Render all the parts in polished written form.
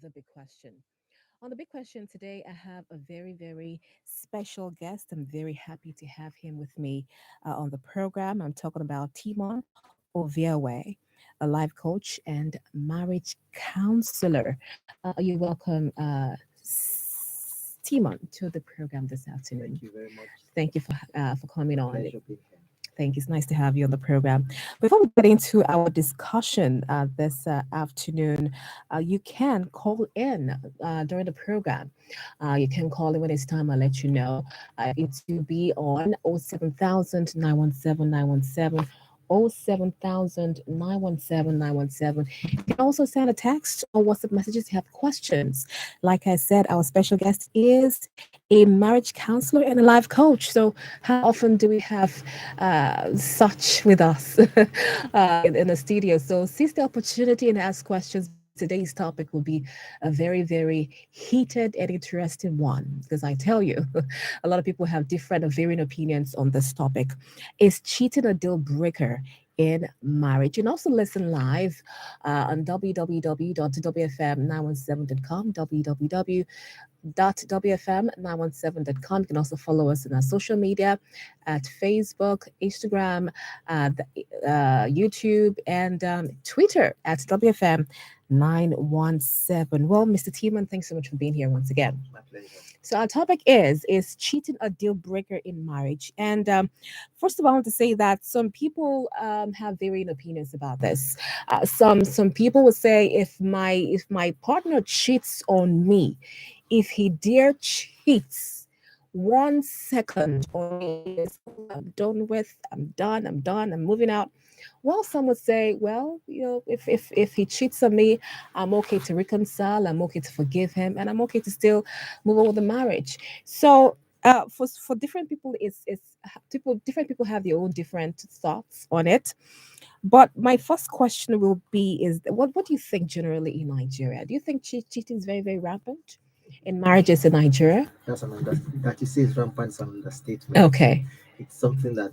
The Big Question. On The Big Question today, I have a very, very special guest. I'm very happy to have him with me on the program. I'm talking about Timon Oviawe, a life coach and marriage counselor. You're welcome, Timon, to the program this afternoon. Thank you very much. Thank you for coming A on. pleasure being here. Thank you. It's nice to have you on the program. Before we get into our discussion this afternoon, you can call in during the program. You can call in when it's time. I'll let you know. It will be on 07000 917 07000 You can also send a text or WhatsApp messages if you have questions. Like I said, our special guest is a marriage counselor and a life coach. So, how often do we have such with us in the studio? So, seize the opportunity and ask questions because today's topic will be a very, very heated and interesting one. Because I tell you, a lot of people have different or varying opinions on this topic. Is cheating a deal breaker in marriage? You can also listen live on www.wfm917.com, www.wfm917.com. You can also follow us on our social media at Facebook, Instagram, YouTube, and Twitter at WFM917. Well, Mr. Tiemann, thanks so much for being here once again. My pleasure. So our topic is cheating a deal breaker in marriage? And first of all, I want to say that some people have varying opinions about this. Some people would say if my partner cheats on me, if he dare cheats 1 second on me, it's over. I'm done with. I'm done. I'm done. I'm moving out. Well, some would say, well, if he cheats on me, I'm okay to reconcile. I'm okay to forgive him, and I'm okay to still move on with the marriage. So, for different people, it's people different people have their own different thoughts on it. But my first question will be: is what do you think generally in Nigeria? Do you think cheating is very very rampant in marriages in Nigeria? That you say is rampant is an understatement. Okay. It's something that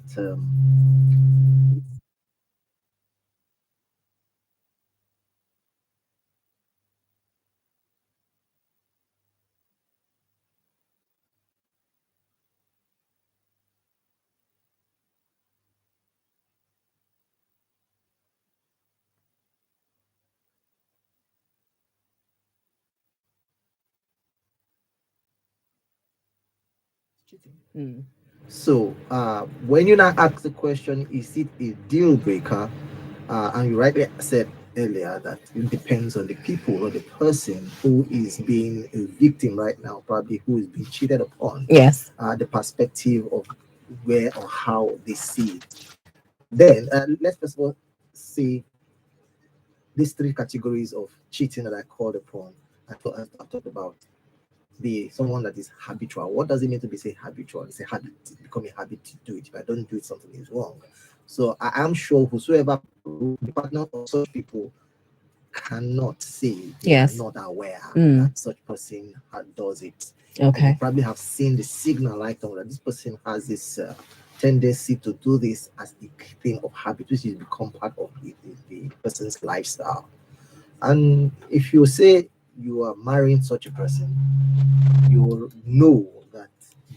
cheating. Mm. So when you now ask the question, is it a deal breaker? And you rightly said earlier that it depends on the people or the person who is being a victim right now, probably who is being cheated upon, Yes. the perspective of where or how they see it. Then let's first of all see these three categories of cheating that I called upon. I talked about the someone that is habitual. What does it mean to be say habitual? It's a habit. It's become a habit to do it. If I don't do it, something is wrong. So I am sure whosoever the partner of such people cannot say they are Yes. not aware Mm. that such person does it. They Okay. probably have seen the signal light on that this person has this tendency to do this as a thing of habit, which has become part of the person's lifestyle. And if you say you are marrying such a person, you will know that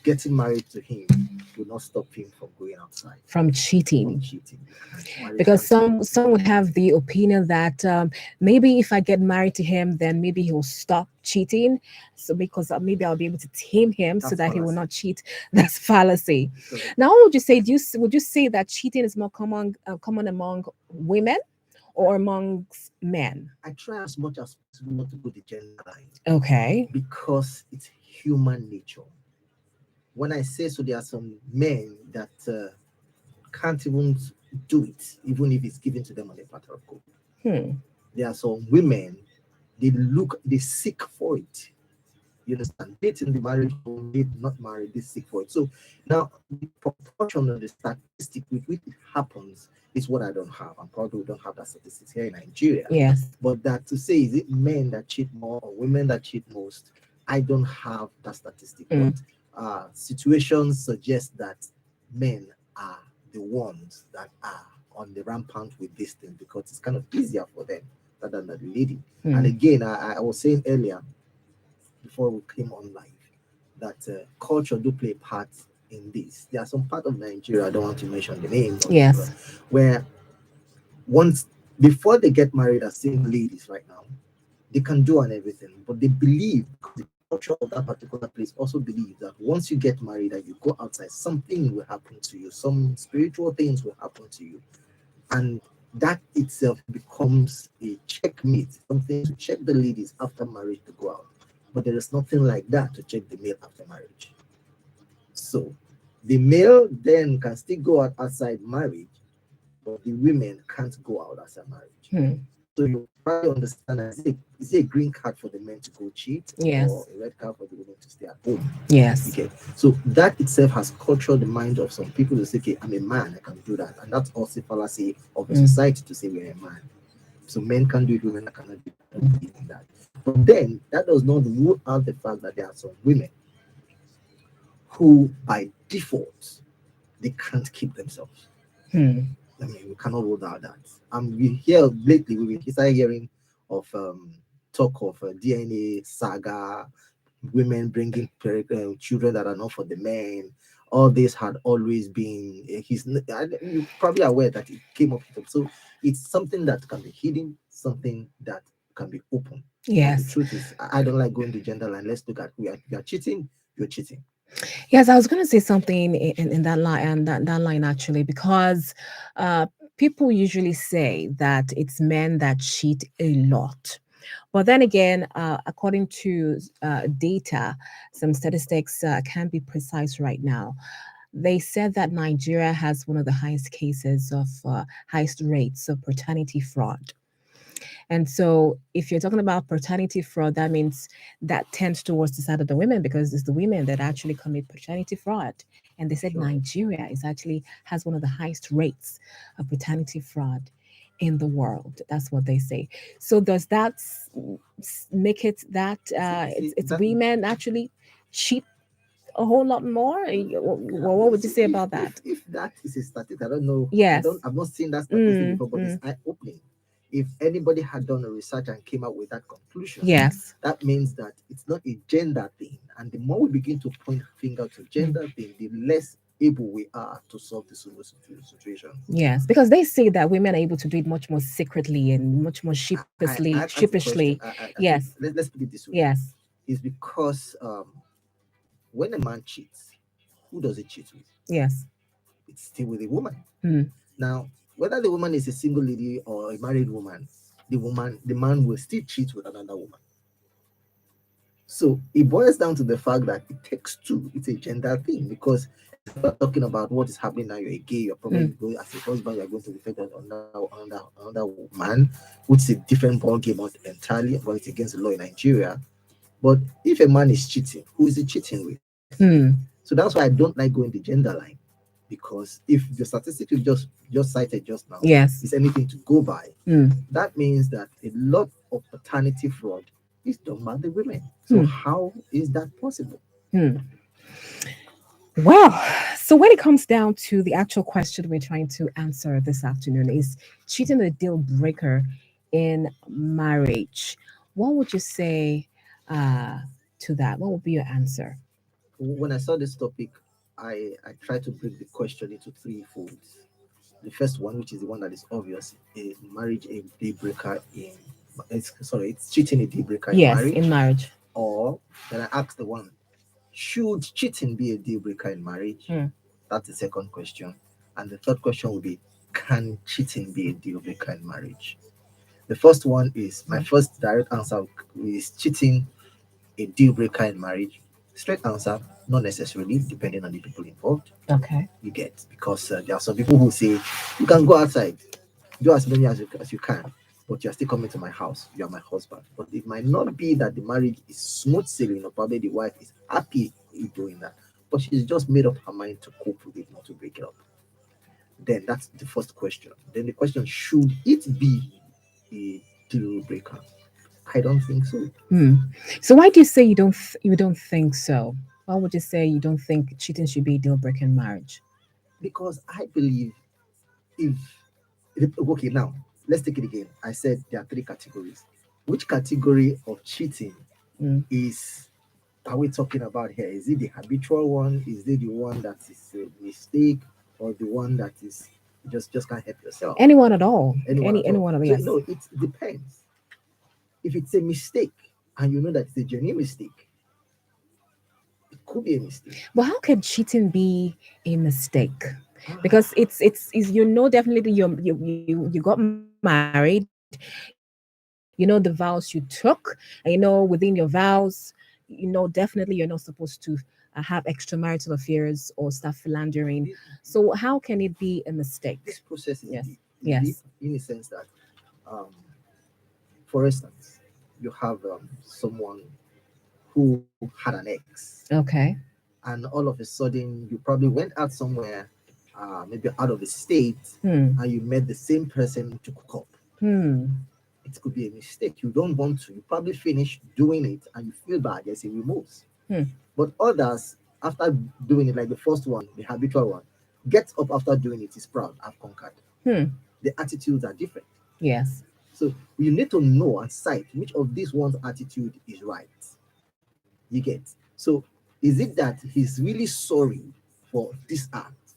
getting married to him will not stop him from going outside, From from cheating. cheating. Marriage Because can't stop him. some would have the opinion that maybe if I get married to him, then maybe he'll stop cheating. So because maybe I'll be able to tame him so That's that he will fallacy. not cheat. That's fallacy. It doesn't. Now, what would you say? Would you say that cheating is more common among women or amongst men? I try as much as possible not to put the gender line Okay. because it's human nature. When I say so, there are some men that can't even do it, even if it's given to them on a platter of gold. Hmm. There are some women, they seek for it. You understand? Dating the marriage or maybe not married, they seek for it. So now the proportion of the statistic with which it happens is what I don't have. And probably we don't have that statistics here in Nigeria. Yes. But that to say is it men that cheat more or women that cheat most, I don't have that statistic. Mm. But situations suggest that men are the ones that are on the rampant with this thing because it's kind of easier for them rather than the lady. And Hmm. again, I was saying earlier before we came on live that culture do play a part in this. There are some part of Nigeria, I don't want to mention the name, or Yes. where once before they get married as single ladies right now, they can do and everything, but they believe because the culture of that particular place also believes that once you get married and you go outside, something will happen to you, some spiritual things will happen to you, and that itself becomes a checkmate, something to check the ladies after marriage to go out. But there is nothing like that to check the male after marriage. So the male then can still go out outside marriage, but the women can't go out outside marriage. Hmm. So you probably understand that is it a green card for the men to go cheat or Yes. a red card for the women to stay at home? Yes. Okay. So that itself has cultured the mind of some people to say, okay, I'm a man, I can do that. And that's also fallacy of the Mm. society to say we're a man. So men can do it, women cannot do it. I don't believe in that. But then that does not rule out the fact that there are some women who by default they can't keep themselves. Hmm. I mean, we cannot rule out that. We hear lately, we started hearing of talk of DNA saga, women bringing children that are not for the men. All this had always been. You're probably aware that it came up. So it's something that can be hidden, something that can be open. But the Yes. truth is, I don't like going to gender line. Let's look at we are cheating. You're cheating. Yes, I was going to say something in that line and that line actually because uh, people usually say that it's men that cheat a lot. But then again, according to data, some statistics can't be precise right now. They said that Nigeria has one of the highest cases of highest rates of paternity fraud. And so, if you're talking about paternity fraud, that means that tends towards the side of the women because it's the women that actually commit paternity fraud. And they said Sure. Nigeria is actually has one of the highest rates of paternity fraud in the world. That's what they say. So does that make it that See it's that women actually cheat a whole lot more? What would you see, say about that? if that is a statistic, I don't know. Yes. I've not seen that statistic Mm, before, but it's mm. eye opening. If anybody had done a research and came out with that conclusion, Yes. that means that it's not a gender thing. And the more we begin to point finger to Mm. gender thing, the less able we are to solve the situation. Yes, because they say that women are able to do it much more secretly and much more I asked the question. sheepishly. Yes, Let's put it this way: yes, is because when a man cheats, who does he cheat with? yes. It's still with a woman. Mm. Now, whether the woman is a single lady or a married woman, the man will still cheat with another woman. So it boils down to the fact that it takes two. It's a gender thing because except we're talking about what is happening now, you're a gay, you're probably Mm. going as a husband, you're going to defend another man, which is a different ball game entirely, but it's against the law in Nigeria. But if a man is cheating, who is he cheating with? Mm. So that's why I don't like going the gender line because if the statistic you just cited just now Yes. is anything to go by, Mm. that means that a lot of paternity fraud is done by the women. So Mm. how is that possible? Mm. Well, so when it comes down to the actual question we're trying to answer this afternoon, is cheating a deal breaker in marriage? What would you say uh, to that? What would be your answer? When I saw this topic, I tried to break the question into three folds. The first one, which is the one that is obvious, is marriage a deal breaker in it's cheating a deal breaker in Yes, in marriage, marriage. or then I asked the one, should cheating be a deal breaker in marriage? Mm. That's the second question. And the third question will be, can cheating be a deal breaker in marriage? The first one is my Mm. first direct answer is cheating a deal breaker in marriage? Straight answer, not necessarily, depending on the people involved. Okay. You get because there are some people who say you can go outside, do as many as you can, but you're still coming to my house. You are my husband. But it might not be that the marriage is smooth sailing, or probably the wife is happy in doing that, but she's just made up her mind to cope with it, not to break it up. Then that's the first question. Then the question, should it be a deal breaker? I don't think so. Hmm. So why do you say you don't think so? Why would you say you don't think cheating should be a deal breaker in marriage? Because I believe if okay now let's take it again. I said there are three categories. Which category of cheating Mm. is are we talking about here? Is it the habitual one? Is it the one that is a mistake, or the one that is just can't help yourself? Anyone at all. Anyone at all? Anyone at all, So yes. it depends. If it's a mistake and you know that it's a genuine mistake, it could be a mistake. Well, how can cheating be a mistake? Because Ah, it's you know definitely you got married, you know the vows you took, and you know within your vows, you know definitely you're not supposed to have extramarital affairs or start philandering. So how can it be a mistake? this Yes, process is deep. yes. It's deep in the sense that, um, for instance, you have someone who had an ex, Okay. and all of a sudden you probably went out somewhere, maybe out of the state, Hmm. and you met the same person to cook up. Hmm. It could be a mistake. You don't want to. You probably finish doing it and you feel bad. There's a remorse. Hmm. But others, after doing it, like the first one, the habitual one, gets up after doing it, is proud, I've conquered. Hmm. The attitudes are different. Yes. So you need to know and cite which of these one's attitude is right. You get. So is it that he's really sorry for this act,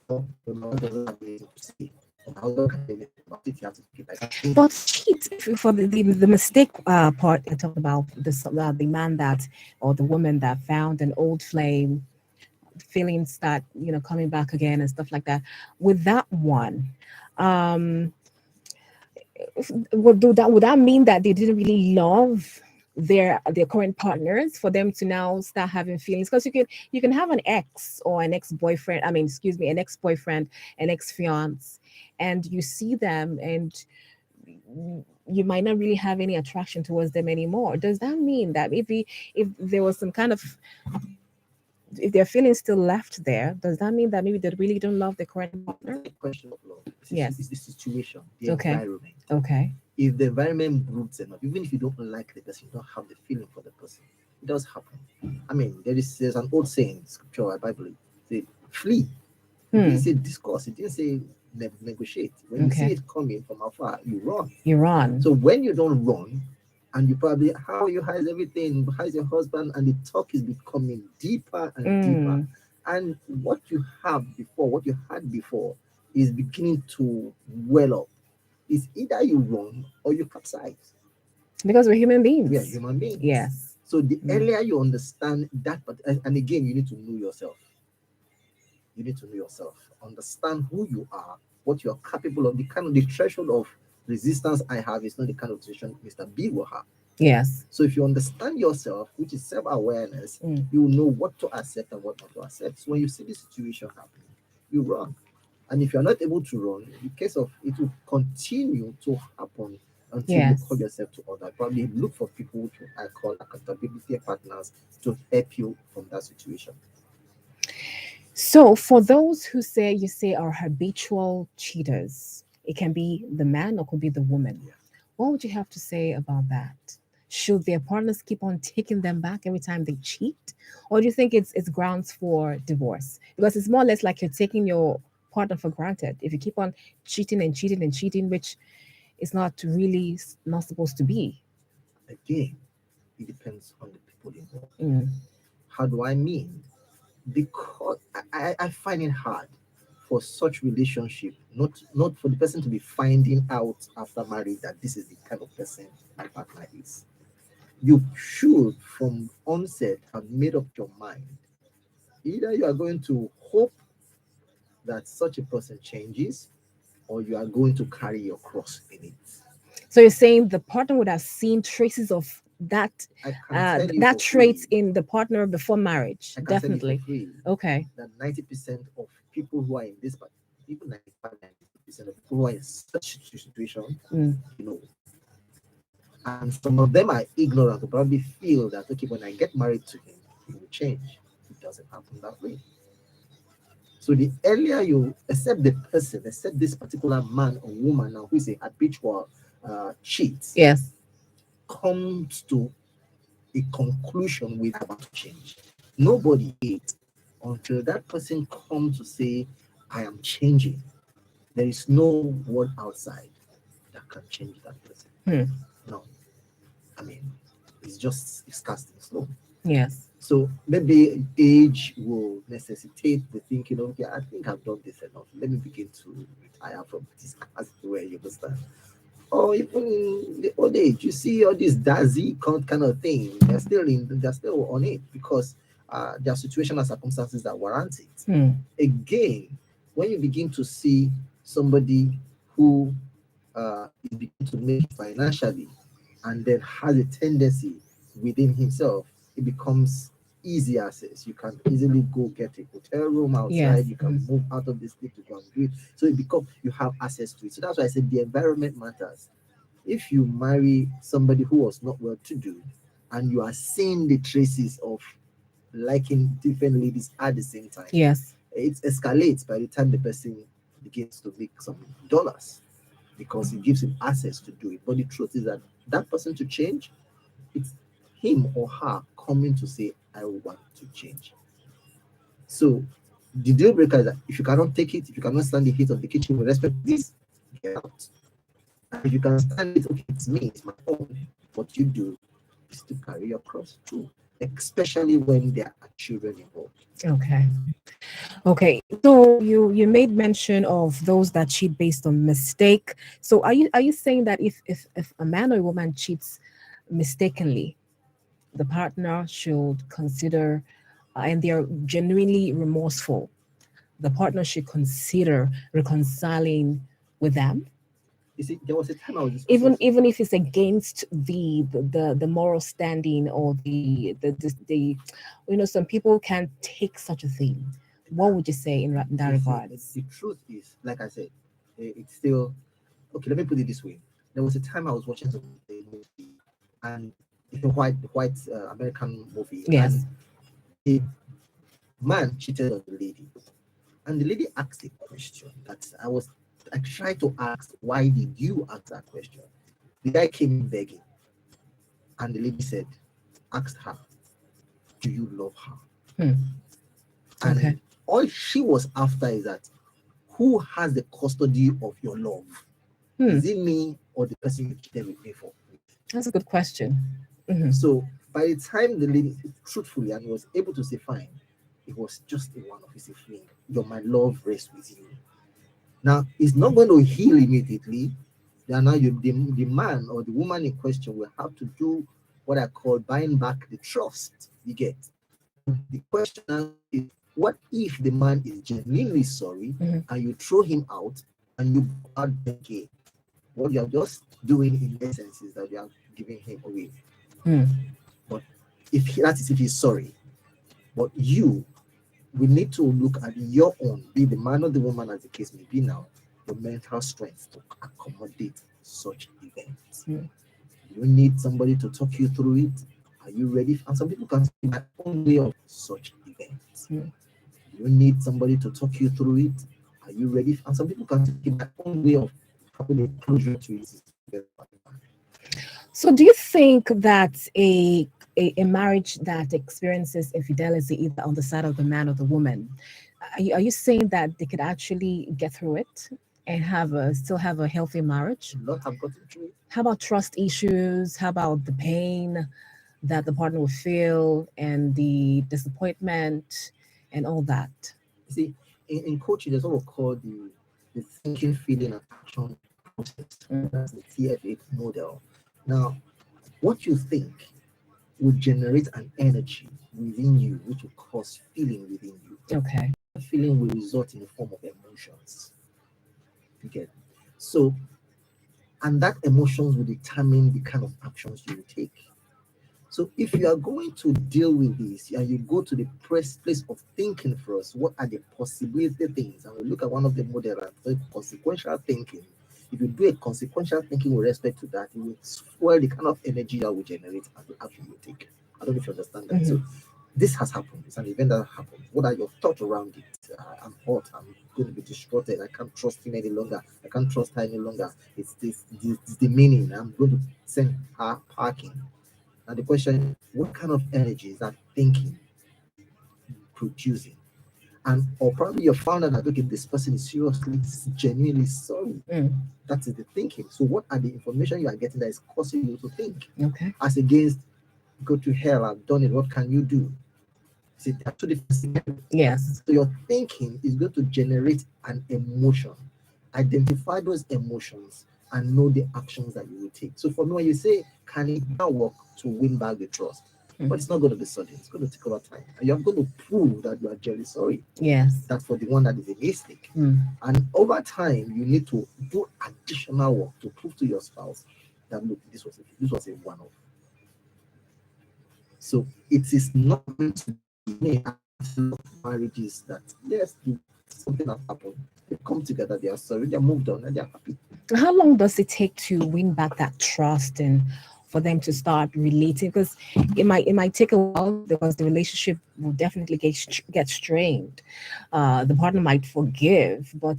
or the man doesn't have anything to say, or the husband can't do anything about it, he has to take it like that? But cheat for the mistake part. I talked about the man that or the woman that found an old flame, feelings that coming back again and stuff like that. With that one, um, would that mean that they didn't really love their current partners for them to now start having feelings? Because you can have an ex or an ex-boyfriend. I mean, excuse me, an ex-boyfriend, an ex-fiance, and you see them and you might not really have any attraction towards them anymore. Does that mean that if there was some kind of if their feelings still left there, does that mean that maybe they really don't love their current It's partner? not a question of love. It's Yes. the situation, the Okay. environment. Okay. If the environment brutes enough, even if you don't like the person, you don't have the feeling for the person, it does happen. I mean, there's an old saying in scripture, I believe, say flee. It didn't Hmm. say discuss, it didn't say negotiate. When you see Okay. it coming from afar, you run. Iran. So when you don't run, and you probably, how are you, how's everything, how's your husband, and the talk is becoming deeper and deeper, Mm. and what you have before, what you had before, is beginning to well up. It's either you run or you capsize. Because we're human We are beings. human beings. Yes. So the Mm. earlier you understand that, but and again, you need to know yourself. You need to know yourself, understand who you are, what you're capable of. The threshold of resistance I have is not the kind of threshold Mr. B will have. Yes. So if you understand yourself, which is self-awareness, Mm. you will know what to accept and what not to accept. So when you see the situation happening, you run. And if you're not able to run, in case of it will continue to happen until you call Yes. yourself to order. Probably look for people to I call accountability partners to help you from that situation. So for those who say you say are habitual cheaters, it can be the man or could be the woman. Yeah. What would you have to say about that? Should their partners keep on taking them back every time they cheat? Or do you think it's grounds for divorce? Because it's more or less like you're taking your partner for granted. If you keep on cheating and cheating and cheating, which is not really not supposed to be. Again, it depends on the people involved. Mm. How do I mean? Because I find it hard for such relationship, not for the person to be finding out after marriage that this is the kind of person my partner is. You should from onset have made up your mind. Either you are going to hope that such a person changes, or you are going to carry your cross in it. So you're saying the partner would have seen traces of that I can tell you that for free, traits in the partner before marriage. I can tell you for Definitely. free Okay. that 90% of people who are in this, but even 95, 90% of people who are in such situation, Mm. you know, and some of them are ignorant to probably feel that, okay, when I get married to him, he will change. It doesn't happen that way. So the earlier you accept the person, accept this particular man or woman now who is a habitual cheat, Yes. comes to a conclusion with about to change. Nobody is until that person comes to say, I am changing. There is no word outside. can change that person. Hmm. No, I mean, it's casting stone. Yes. So maybe age will necessitate the thinking, okay, I think I've done this enough. Let me begin to retire from this casting where you understand. Or even in the old age, you see all this Dazi kind of thing. They're still on it because their situational circumstances that warrant it. Hmm. Again, when you begin to see somebody who is beginning to make it financially and then has a tendency within himself, it becomes easy access. You can easily go get a hotel room Yes. outside, you can move out of the state to go and do it. So it becomes you have access to it. So that's why I said the environment matters. If you marry somebody who was not well to do and you are seeing the traces of liking different ladies at the same time, Yes. it escalates by the time the person begins to make some dollars because it gives him access to do it. But the truth is that that person to change, it's him or her coming to say, I want to change. So the deal breaker is that if you cannot take it, if you cannot stand the heat of the kitchen with respect to this, get out. And if you can stand it, okay, it's me, it's my own. What you do is to carry your cross too, especially when there are children involved. Okay. Okay. So you made mention of those that cheat based on mistake. So are you saying that if a man or a woman cheats mistakenly, the partner should consider, and they are genuinely remorseful, the partner should consider reconciling with them, You see, there was a time I was discussing. even if it's against the moral standing or the some people can take such a thing. What would you say in that You see, regards? the truth is, like I said, it's still okay. Let me put it this way: there was a time I was watching a movie, and it's a white American movie, Yes. and the man cheated on the lady, and the lady asked a question that I tried to ask, why did you ask that question? The guy came in begging, and the lady said, asked her, do you love her? Hmm. Okay. And all she was after is that who has the custody of your love? Hmm. Is it me or the person you cheated with me for? That's a good question. Hmm. So by the time the lady truthfully and was able to say fine, it was just a one of his feeling. Your my love rests with you. Now it's not going to heal immediately. Then now the man or the woman in question will have to do what I call buying back the trust you get. And the question now is, what if the man is genuinely sorry Hmm. and you throw him out and you go out there again? What you're just doing in essence is that you are giving him away. Hmm. But that is if he's sorry. But you, we need to look at your own, be the man or the woman as the case may be now, your mental strength to accommodate such events. Hmm. You need somebody to talk you through it. Are you ready? And some people can say my own way of such events. Hmm. You need somebody to talk you through it. Are you ready? And some people can say my own way of having a closure to it is to get back. So, do you think that a marriage that experiences infidelity either on the side of the man or the woman, are you saying that they could actually get through it and still have a healthy marriage? A lot have gotten through it. How about trust issues? How about the pain that the partner will feel and the disappointment and all that? You see, in coaching, there's what we call the thinking, feeling, and action process. That's the TFA model. Now, what you think will generate an energy within you, which will cause feeling within you. Okay. That feeling will result in the form of emotions. You get so, and that emotions will determine the kind of actions you will take. So if you are going to deal with this and you go to the place of thinking first, what are the possibility things? And we look at one of the models, consequential thinking. If you do a consequential thinking with respect to that, you will spoil the kind of energy that will generate and the action you take. I don't know if you understand that. So this has happened. It's an event that happened. What are your thoughts around it? I'm hot. I'm going to be distraughted. I can't trust him any longer. I can't trust her any longer. It's the meaning. I'm going to send her packing. Now the question is, what kind of energy is that thinking producing? And or probably you found out that okay, this person is seriously, genuinely sorry. Mm. That is the thinking. So what are the information you are getting that is causing you to think? Okay. As against go to hell, I've done it, what can you do? See, there are two different scenarios. Yes. So your thinking is going to generate an emotion. Identify those emotions and know the actions that you will take. So for me, when you say, can it now work to win back the trust? But it's not going to be sudden. It's going to take over time. And you're going to prove that you are genuinely sorry. Yes. That for the one that is a mistake. Mm. And over time, you need to do additional work to prove to your spouse that look, this was a one-off. So it is not going to be me. Marriages that yes, something has happened. They come together, they are sorry, they are moved on, and they are happy. How long does it take to win back that trust and for them to start relating? Because it might take a while because the relationship will definitely get strained. The partner might forgive, but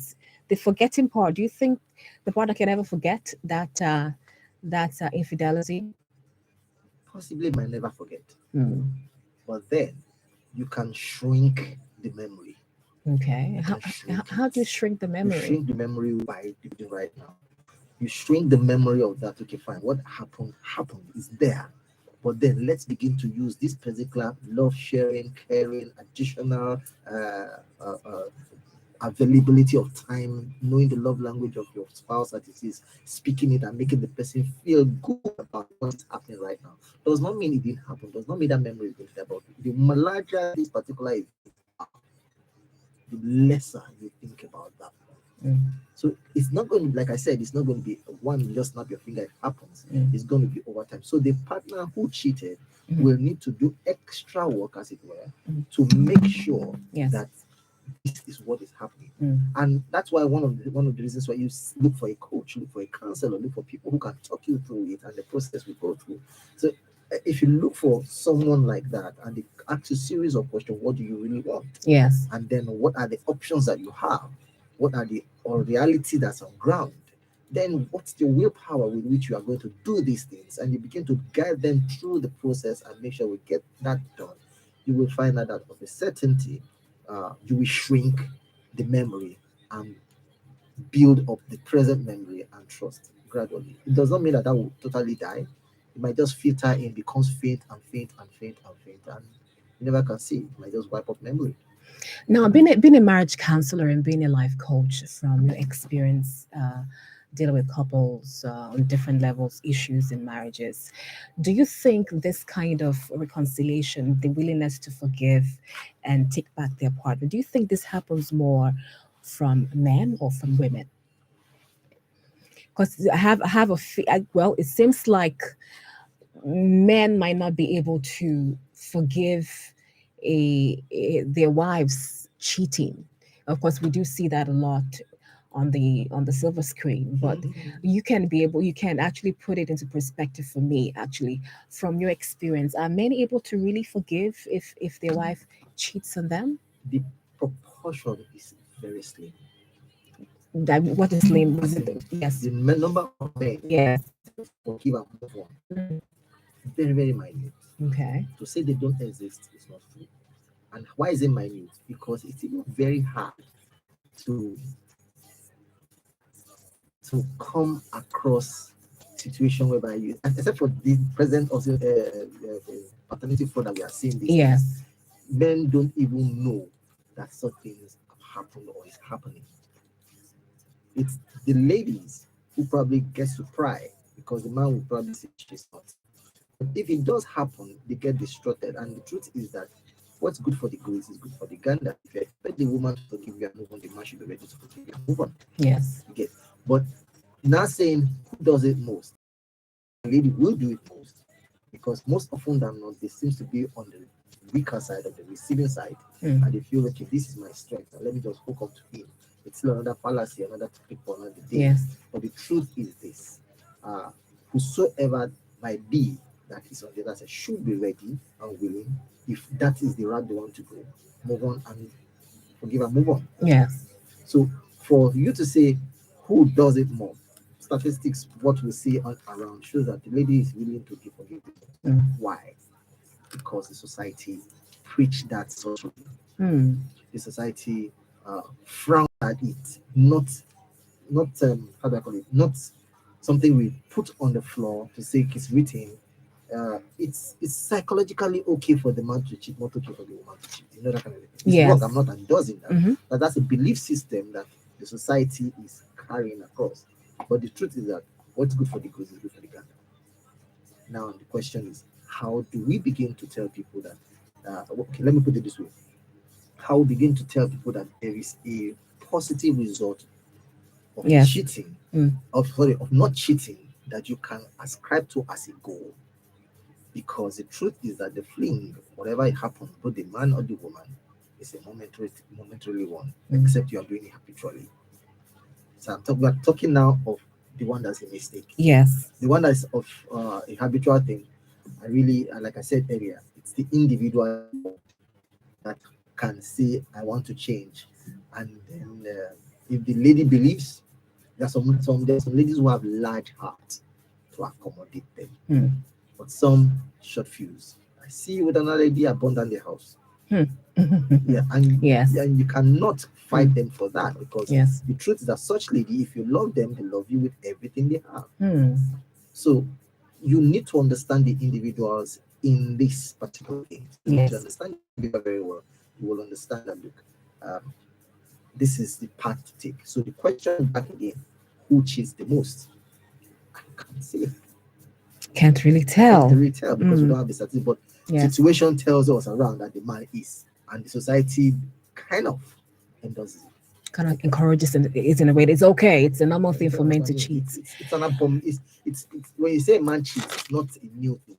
the forgetting part. Do you think the partner can ever forget that infidelity? Possibly might never forget, Hmm. but then you can shrink the memory. Okay. You How, can how shrink how do you it. shrink the You memory? shrink the memory by doing right now. You shrink the memory of that. Okay, fine. What happened is there. But then let's begin to use this particular love sharing, caring, additional availability of time, knowing the love language of your spouse as it is, speaking it and making the person feel good about what is happening right now. Does not mean it didn't happen, does not mean that memory is going to be about it. The larger this particular event, the lesser you think about that. Mm. So it's not going to be, like I said, it's not going to be one you just snap your finger, it happens. Mm. It's going to be over time. So the partner who cheated Mhm. will need to do extra work, as it were, Mhm. to make sure Yes. that this is what is happening. Mm. And that's why one of the reasons why you look for a coach, look for a counselor, look for people who can talk you through it and the process we go through. So if you look for someone like that and they ask you a series of questions, what do you really want? Yes. And then what are the options that you have? What are the or reality that's on ground? Then what's the willpower with which you are going to do these things? And you begin to guide them through the process and make sure we get that done. You will find out that of a certainty, you will shrink the memory and build up the present memory and trust gradually. It does not mean that that will totally die. It might just filter in, becomes faint and faint and faint and faint, and you never can see. It might just wipe up memory. Now, being a marriage counselor and being a life coach from your experience dealing with couples on different levels, issues in marriages, do you think this kind of reconciliation, the willingness to forgive and take back their partner, do you think this happens more from men or from women? Because I have well, it seems like men might not be able to forgive their wives cheating. Of course, we do see that a lot on the silver screen, but you can actually put it into perspective for me. Actually, from your experience, are men able to really forgive if their wife cheats on them? The proportion is very slim. That what is lame? Was As it? in, Yes, the number of men yes. that forgive and move on, Mm. very, very minute. Okay. To say they don't exist is not true. And why is it minute? Because it's even very hard to come across situation whereby you, except for the present also paternity fraud that we are seeing these days, Yes. men don't even know that such things have happened or is happening. It's the ladies who probably gets to cry because the man will probably say she's not. But if it does happen, they get distracted. And the truth is that what's good for the goose is good for the gander. If you expect the woman to forgive you and move on, the man should be ready to forgive you and move on. Yes. You get. But not saying who does it most. The lady will do it most because most often than not, they seems to be on the weaker side of the receiving side, Mm. and they feel okay, this is my strength, and let me just hook up to him. It's still another fallacy, another topic for another day. Yes. But the truth is this: uh, whosoever might be that is on the other side should be ready and willing, if that is the route they want to go, move on and forgive and move on. Yes. So for you to say who does it more, statistics, what we see around shows that the lady is willing to give forgiveness. Mm. Why? Because the society preach that socially. Hmm. the society frown at it, not how do I call it? Not something we put on the floor to say it's written. It's psychologically okay for the man to cheat, not okay for the woman to cheat. You know that kind of thing. It's Yes. wrong. I'm not endorsing that. Mm-hmm. But that's a belief system that the society is carrying across. But the truth is that what's good for the goose is good for the gander. Now the question is, how do we begin to tell people that? Okay, let me put it this way: how we begin to tell people that there is a positive result of Yes. cheating, Mm. of not cheating, that you can ascribe to as a goal. Because the truth is that the fling, whatever it happens, both the man or the woman, is a momentarily one, except you are doing it habitually. So we are talking now of the one that's a mistake. Yes. The one that's of a habitual thing. I really, like I said earlier, it's the individual that can say, I want to change. And then if the lady believes, there's some ladies who have large hearts to accommodate them. Mm. But some short fuse. I see you with another lady, I burn down the house. Yeah, and Yes. and you cannot fight them for that, because Yes. the truth is that such lady, if you love them, they love you with everything they have. Mm. So you need to understand the individuals in this particular thing. You need to Yes. understand the individual very well. You will understand that, look, um, this is the path to take. So the question back again, who cheats the most? I can't say. Can't really Can't tell. really tell because we Mm. don't have the statistics, but Yes. situation tells us around that the man is, and the society kind of endorses it. Kind of encourages it in a way. It's okay. It's a normal thing for men to cheat. It's an abom. It's when you say man cheats, it's not a new thing.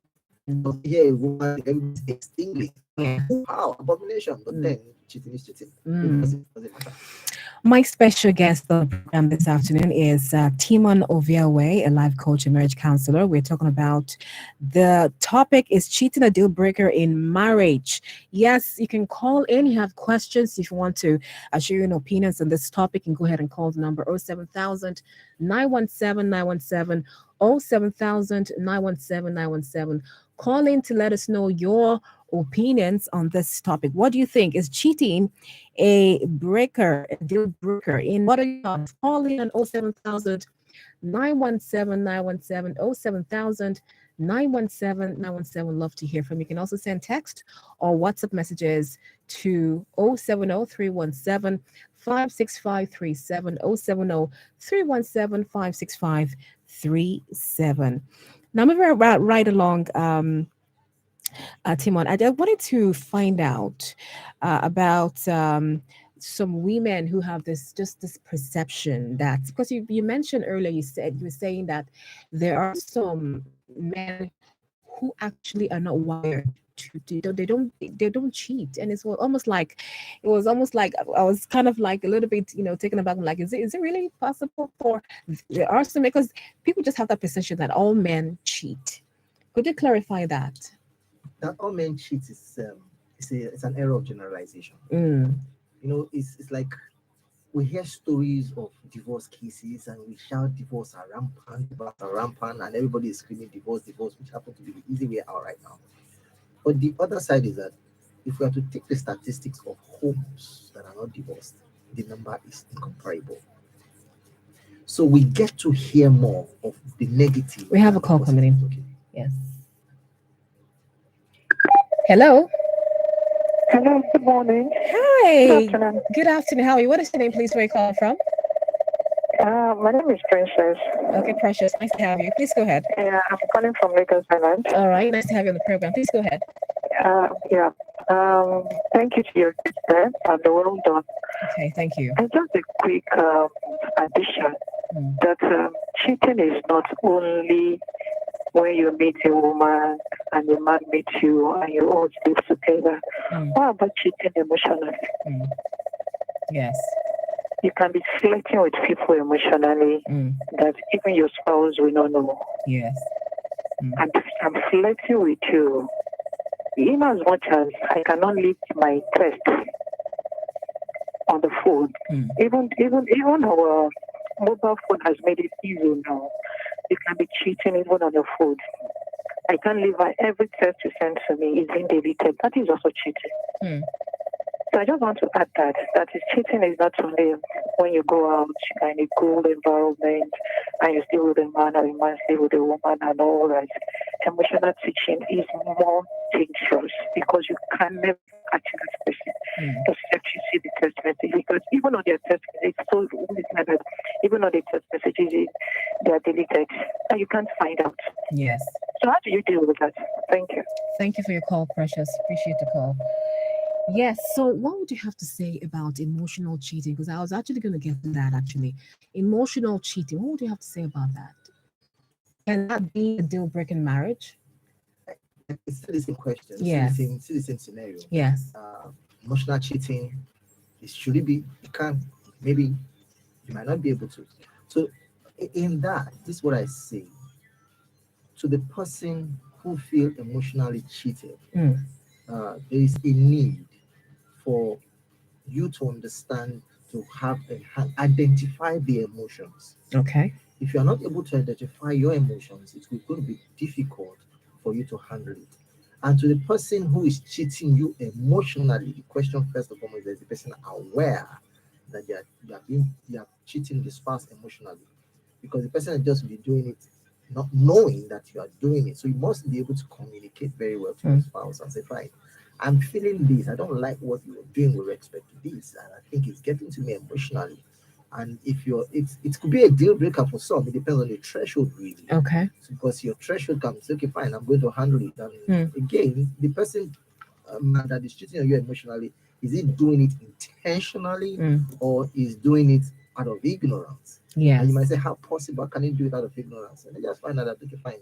Mm. But here a woman, everybody's extinguished. Yeah. Wow, abomination. But then cheating is cheating. Mm. Doesn't matter. My special guest on the program this afternoon is Timon Oviawe, a life coach and marriage counselor. We're talking about the topic is cheating a deal breaker in marriage. Yes, you can call in. You have questions if you want to share your opinions on this topic. You can go ahead and call the number 07000 917 917 07000 917 917. Call in to let us know your opinions on this topic. What do you think? Is cheating a breaker, a deal breaker? In what are your thoughts? Call in on 07000 917 917 07000 917 917. Love to hear from you. You can also send text or WhatsApp messages to 070 317 56537 070 317 56537. Now, moving right along, Timon, I just wanted to find out about some women who have this perception that, because you mentioned earlier, you were saying that there are some men who actually are not wired to they don't cheat, and it was almost like I was kind of like a little bit taken aback. I'm like, is it really possible for there are some, because people just have that perception that all men cheat. Could you clarify that? That all men cheat is it's an error of generalization. Mm. It's like we hear stories of divorce cases and we shout divorce are rampant, and everybody is screaming divorce, which happens to be the easy way out right now. But the other side is that if we are to take the statistics of homes that are not divorced, the number is incomparable. So we get to hear more of the negative. We have a call coming in. Okay. Yes. Hello. Hello, good morning. Hi. Good afternoon. Good afternoon. How are you? What is your name, please? Where are you calling from? My name is Princess. Okay, Precious. Nice to have you. Please go ahead. I'm calling from Lagos Island. All right. Nice to have you on the program. Please go ahead. Yeah. Thank you to your guest there. Well done. Okay. Thank you. And just a quick addition Mm. that cheating is not only when you meet a woman and the man meets you and you all sleep together. Mm. What about cheating emotionally? Mm. Yes. You can be flirting with people emotionally Mm. that even your spouse will not know. Yes. Mm. I'm flirting with you. In as much as I cannot lift my chest on the phone, Mm. even our mobile phone has made it easy now. You can be cheating even on your phone. I can't leave every text you send to me is being deleted. That is also cheating. Mm. So I just want to add that is cheating is not only when you go out in a cool environment and you stay with a man or a man stay with a woman and all that. Emotional teaching is more dangerous because you can never catch that person except you see the text message. Because even on their text message, it's so that even on the text messages, they are deleted and you can't find out. Yes. So how do you deal with that? Thank you. Thank you for your call, Precious. Appreciate the call. Yes. So, what would you have to say about emotional cheating? Because I was actually going to get to that. Actually, emotional cheating. What would you have to say about that? Can that be a deal breaker in marriage? It's still the same question. Yes. Still the same scenario. Yes. Emotional cheating. Should it be? You can. Maybe you might not be able to. So, in that, this is what I say to the person who feel emotionally cheated. There is a need for you to understand, to have identify the emotions. Okay. If you are not able to identify your emotions, it's going to be difficult for you to handle it. And to the person who is cheating you emotionally, the question first of all is the person aware that they are cheating the spouse emotionally, because the person will just be doing it not knowing that you are doing it. So you must be able to communicate very well to your spouse and say, fine, I'm feeling this. I don't like what you're doing with respect to this, and I think it's getting to me emotionally. And if it could be a deal breaker for some. It depends on the threshold, really. Okay. So because your threshold comes, okay, fine, I'm going to handle it. And again, the person that is cheating on you emotionally, is he doing it intentionally or is doing it out of ignorance? Yes. And you might say, how possible can he do it out of ignorance? And I just find out that, okay, fine,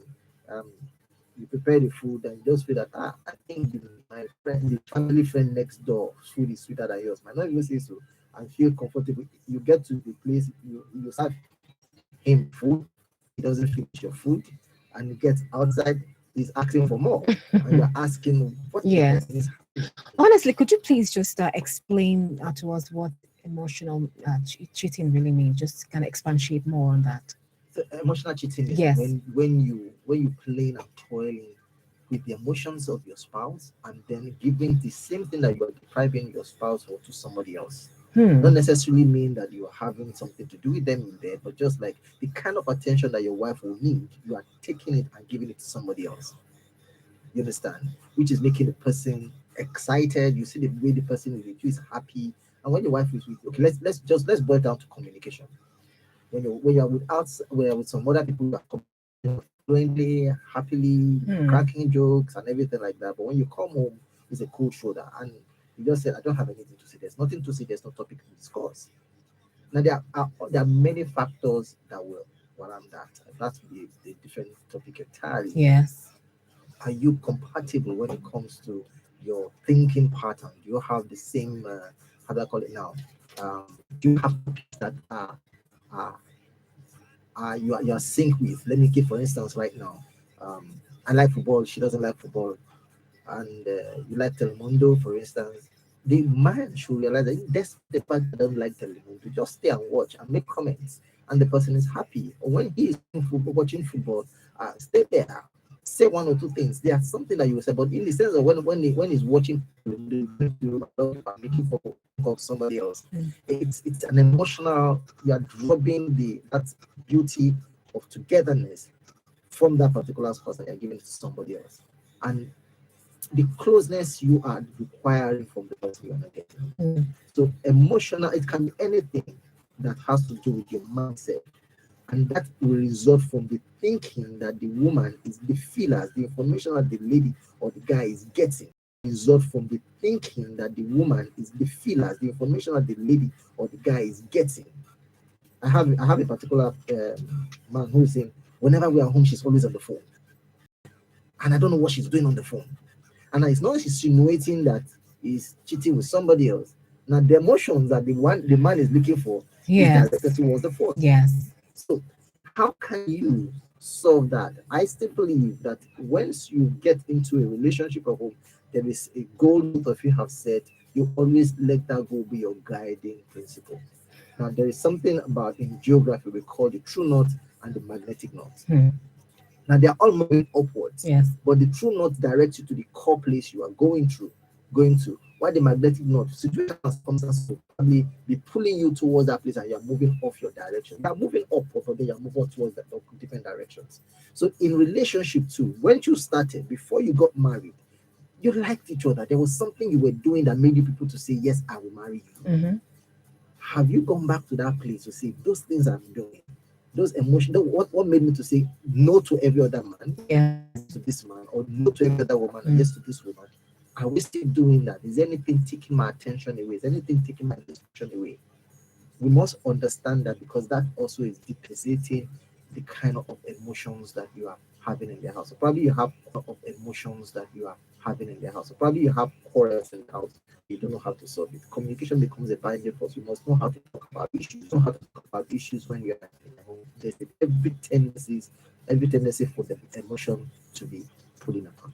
you prepare the food and you just feel that I think my friend, the family friend next door food is sweeter than yours. Might not even say so and feel comfortable. You get to the place, you serve him food, he doesn't finish your food, and you get outside, he's asking for more, and you're asking what the person is. Honestly, could you please just explain to us what emotional cheating really means? Just kind of expatiate more on that. So emotional cheating is Yes. when you playing and toiling with the emotions of your spouse and then giving the same thing that you are depriving your spouse or to somebody else. Not necessarily mean that you are having something to do with them in bed, but just like the kind of attention that your wife will need, you are taking it and giving it to somebody else. You understand? Which is making the person excited. You see the way the person is with you is happy. And when your wife is with you, okay, let's boil down to communication. When you're with some other people, you are communicating fluently, happily, cracking jokes and everything like that. But when you come home, it's a cold shoulder, and you just said, I don't have anything to say. There's nothing to say. There's no topic to discuss. Now there are many factors that will warrant that. That's the different topic entirely. Yes. Are you compatible when it comes to your thinking pattern? Do you have the same how do I call it now? Do you have topics that are you are sync with? Let me give for instance right now. I like football, she doesn't like football, and you like Telemundo, for instance. The man should realize that despite the fact that I don't like Telemundo, just stay and watch and make comments, and the person is happy. Or when he is watching football, stay there, say one or two things. There's something that you will say, but in the sense of when he's watching making for of somebody else, it's an emotional. You are dropping that beauty of togetherness from that particular spouse that you're giving to somebody else, and the closeness you are requiring from the person you are not getting. So emotional, it can be anything that has to do with your mindset, and that will result from the thinking that the woman is the feelers, the information that the lady or the guy is getting. Result from the thinking that the woman is the feelers, the information that the lady or the guy is getting. I have a particular man who is saying whenever we are home, she's always on the phone, and I don't know what she's doing on the phone. And it's not insinuating that he's cheating with somebody else. Now the emotions that the man is looking for is directed towards the phone. Yes. So how can you solve that? I still believe that once you get into a relationship at home, there is a goal both of you have set. You always let that goal be your guiding principle. Now there is something about in geography we call the true north and the magnetic north. Now they are all moving upwards, Yes. but the true north directs you to the core place you are going to. Why the magnetic north? Situation and circumstances will probably be pulling you towards that place and you're moving off your direction. You're moving up, or from there you're moving towards the different directions. So in relationship too, when you started, before you got married, you liked each other. There was something you were doing that made you people to say, yes, I will marry you. Mm-hmm. Have you gone back to that place to say those things I'm doing, those emotions, what made me to say no to every other man, Yes. to this man, or no to every other woman, or yes to this woman? Are we still doing that? Is anything taking my attention away? Is anything taking my attention away? We must understand that, because that also is depreciating the kind of emotions that you are having in the house. So probably you have of emotions that you are having in the house. So probably you have quarrels in the house. You don't know how to solve it. Communication becomes a binding force. You must know how to talk about issues. Know how to talk about issues when you're in the home. There's every tendency for the emotion to be pulling apart.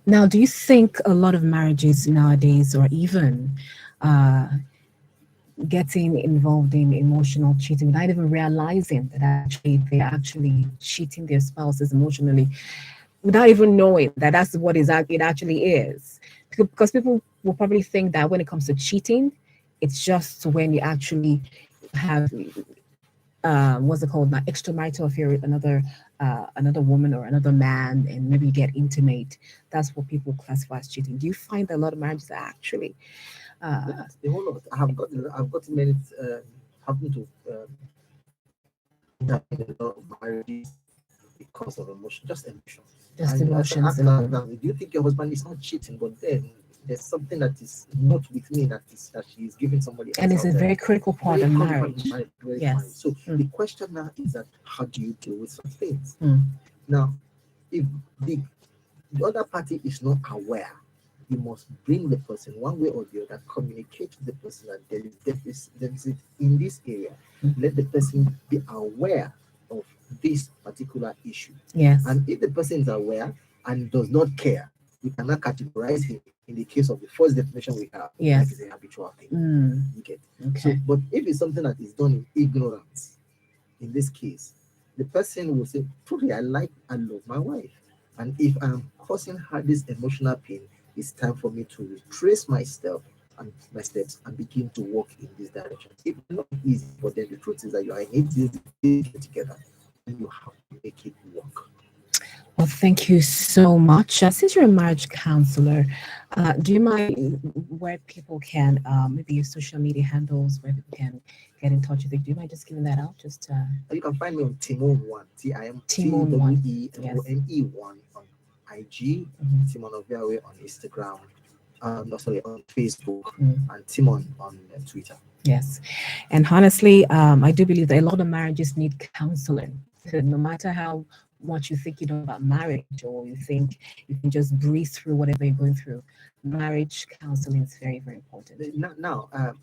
Now, do you think a lot of marriages nowadays, or even uh, getting involved in emotional cheating without even realizing that actually they're actually cheating their spouses emotionally, without even knowing that that's what it actually is? Because people will probably think that when it comes to cheating, it's just when you actually have what's it called now, extramarital affair with another woman or another man, and maybe you get intimate. That's what people classify as cheating. Do you find that a lot of marriages are actually Yes, a whole lot. I've got many happen to intervene in a lot of marriages because of emotion, just emotion. just And I said, emotions ask that, alone? do you think your husband is not cheating? But then there's something that is not with me, that she is giving somebody And else it's out a there. very critical part Very of qualified marriage. marriage. Yes. So Mm. the question now is that, how do you deal with such things? Mm. Now, if the other party is not aware, you must bring the person one way or the other, communicate to the person that there is deficit in this area. Mm. Let the person be aware of this particular issue. Yes. And if the person is aware and does not care, we cannot categorize him in the case of the first definition we have, Yes. like it's a habitual thing. Mm. You get. So, Okay. but if it's something that is done in ignorance, in this case, the person will say, truly, I like and love my wife. And if I'm causing her this emotional pain, it's time for me to retrace my steps and begin to walk in this direction. It may not be easy, but then the truth is that you are in it together, and you have to make it work. Well, thank you so much. Since you're a marriage counselor, do you mind where people can, maybe your social media handles, where people can get in touch with you? Do you mind just giving that out? Just You can find me on Timon1, Timon One. TIMONEMONE on IG, Mhm. Timon Oviawe on Instagram, no, sorry, on Facebook, Mm. and Timon on Twitter. Yes. And honestly, I do believe that a lot of marriages need counseling. No matter how much you think you know about marriage, or you think you can just breeze through whatever you're going through, marriage counseling is very, very important.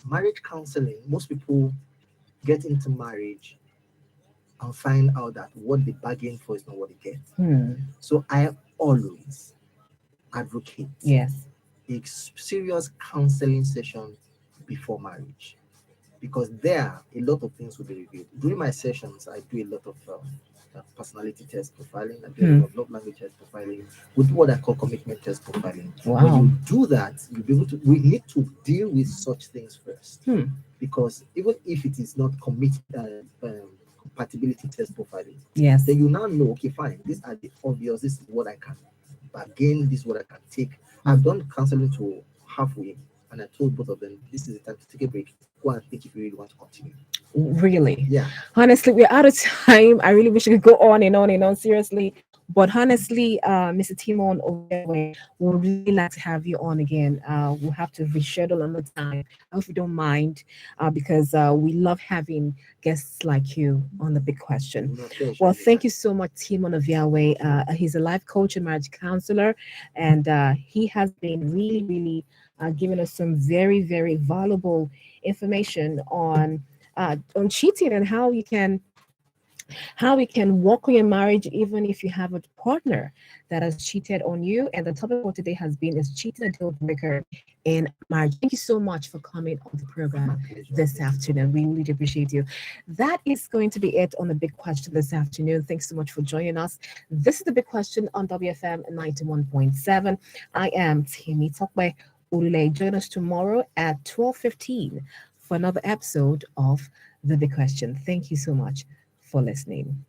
Marriage counseling, most people get into marriage and find out that what they bargain for is not what they get. Hmm. So I always advocate Yes. a serious counseling session before marriage, because there a lot of things will be revealed. During my sessions, I do a lot of personality test profiling. I do a lot of love language test profiling. We do what I call commitment test profiling. Wow. When you do that, you'll be able to. We need to deal with such things first, Hmm. because even if it is not compatibility test profiling, Yes. then you now know, okay, fine, these are the obvious. This is what I can bargain. This is what I can take. I've done counseling to halfway, and I told both of them, this is the time to take a break. Go and think if you really want to continue. Really. Yeah. Honestly, we're out of time. I really wish we could go on and on and on, seriously. But honestly, Mr. Timon Owewe, would really like to have you on again. We'll have to reschedule another time. I hope you don't mind, because we love having guests like you on the big question. No, pleasure. Well, thank you so much, Timon Owewe. He's a life coach and marriage counselor, and he has been really, really giving us some very, very valuable information on cheating, and how we can work on your marriage even if you have a partner that has cheated on you. And the topic for today has been, is cheating a deal breaker in marriage? Thank you so much for coming on the program this afternoon. We really appreciate you. That is going to be it on the big question this afternoon. Thanks so much for joining us. This is the big question on WFM 91.7. I am Timmy Tokwe. Ulule. Join us tomorrow at 12:15 for another episode of The Big Question. Thank you so much for listening.